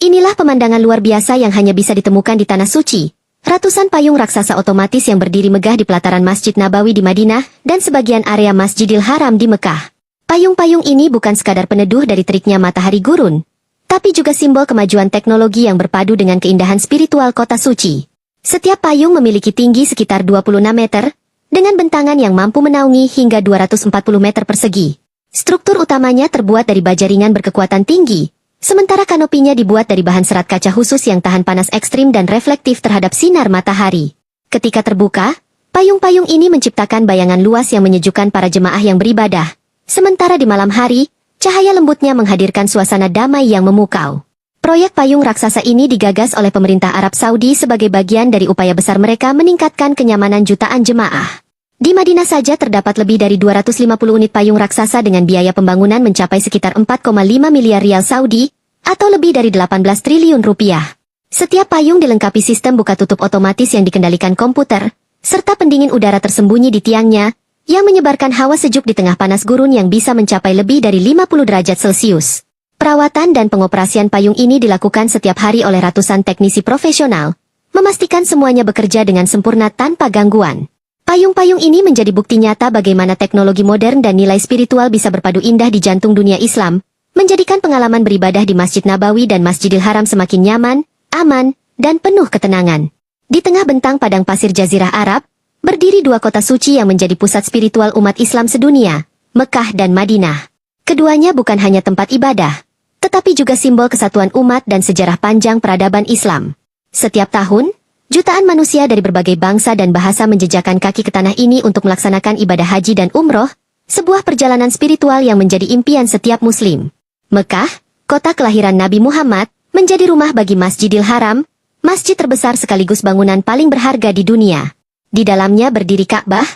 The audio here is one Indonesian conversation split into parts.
Inilah pemandangan luar biasa yang hanya bisa ditemukan di Tanah Suci. Ratusan payung raksasa otomatis yang berdiri megah di pelataran Masjid Nabawi di Madinah dan sebagian area Masjidil Haram di Mekah. Payung-payung ini bukan sekadar peneduh dari teriknya matahari gurun, tapi juga simbol kemajuan teknologi yang berpadu dengan keindahan spiritual kota suci. Setiap payung memiliki tinggi sekitar 26 meter, dengan bentangan yang mampu menaungi hingga 240 meter persegi. Struktur utamanya terbuat dari baja ringan berkekuatan tinggi, sementara kanopinya dibuat dari bahan serat kaca khusus yang tahan panas ekstrim dan reflektif terhadap sinar matahari. Ketika terbuka, payung-payung ini menciptakan bayangan luas yang menyejukkan para jemaah yang beribadah. Sementara di malam hari, cahaya lembutnya menghadirkan suasana damai yang memukau. Proyek payung raksasa ini digagas oleh pemerintah Arab Saudi sebagai bagian dari upaya besar mereka meningkatkan kenyamanan jutaan jemaah. Di Madinah saja terdapat lebih dari 250 unit payung raksasa dengan biaya pembangunan mencapai sekitar 4,5 miliar rial Saudi, atau lebih dari 18 triliun rupiah. Setiap payung dilengkapi sistem buka tutup otomatis yang dikendalikan komputer, serta pendingin udara tersembunyi di tiangnya, yang menyebarkan hawa sejuk di tengah panas gurun yang bisa mencapai lebih dari 50 derajat Celcius. Perawatan dan pengoperasian payung ini dilakukan setiap hari oleh ratusan teknisi profesional, memastikan semuanya bekerja dengan sempurna tanpa gangguan. Payung-payung ini menjadi bukti nyata bagaimana teknologi modern dan nilai spiritual bisa berpadu indah di jantung dunia Islam, menjadikan pengalaman beribadah di Masjid Nabawi dan Masjidil Haram semakin nyaman, aman, dan penuh ketenangan. Di tengah bentang padang pasir Jazirah Arab, berdiri dua kota suci yang menjadi pusat spiritual umat Islam sedunia, Mekah dan Madinah. Keduanya bukan hanya tempat ibadah, tetapi juga simbol kesatuan umat dan sejarah panjang peradaban Islam. Setiap tahun, jutaan manusia dari berbagai bangsa dan bahasa menjejakkan kaki ke tanah ini untuk melaksanakan ibadah haji dan umroh, sebuah perjalanan spiritual yang menjadi impian setiap muslim. Mekah, kota kelahiran Nabi Muhammad, menjadi rumah bagi Masjidil Haram, masjid terbesar sekaligus bangunan paling berharga di dunia. Di dalamnya berdiri Ka'bah,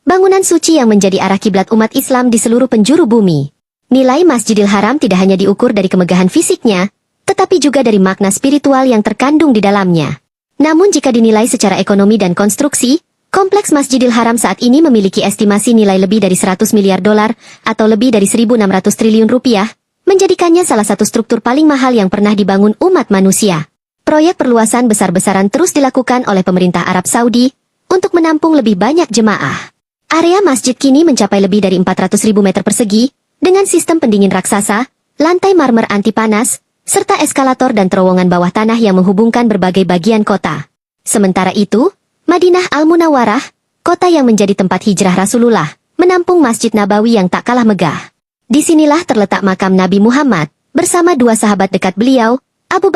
bangunan suci yang menjadi arah kiblat umat Islam di seluruh penjuru bumi. Nilai Masjidil Haram tidak hanya diukur dari kemegahan fisiknya, tetapi juga dari makna spiritual yang terkandung di dalamnya. Namun jika dinilai secara ekonomi dan konstruksi, kompleks Masjidil Haram saat ini memiliki estimasi nilai lebih dari 100 miliar dolar atau lebih dari 1.600 triliun rupiah, menjadikannya salah satu struktur paling mahal yang pernah dibangun umat manusia. Proyek perluasan besar-besaran terus dilakukan oleh pemerintah Arab Saudi untuk menampung lebih banyak jemaah. Area masjid kini mencapai lebih dari 400.000 meter persegi, dengan sistem pendingin raksasa, lantai marmer anti panas, serta eskalator dan terowongan bawah tanah yang menghubungkan berbagai bagian kota. Sementara itu, Madinah Al-Munawwarah, kota yang menjadi tempat hijrah Rasulullah, menampung Masjid Nabawi yang tak kalah megah. Disinilah terletak makam Nabi Muhammad, bersama dua sahabat dekat beliau, Abu Bakar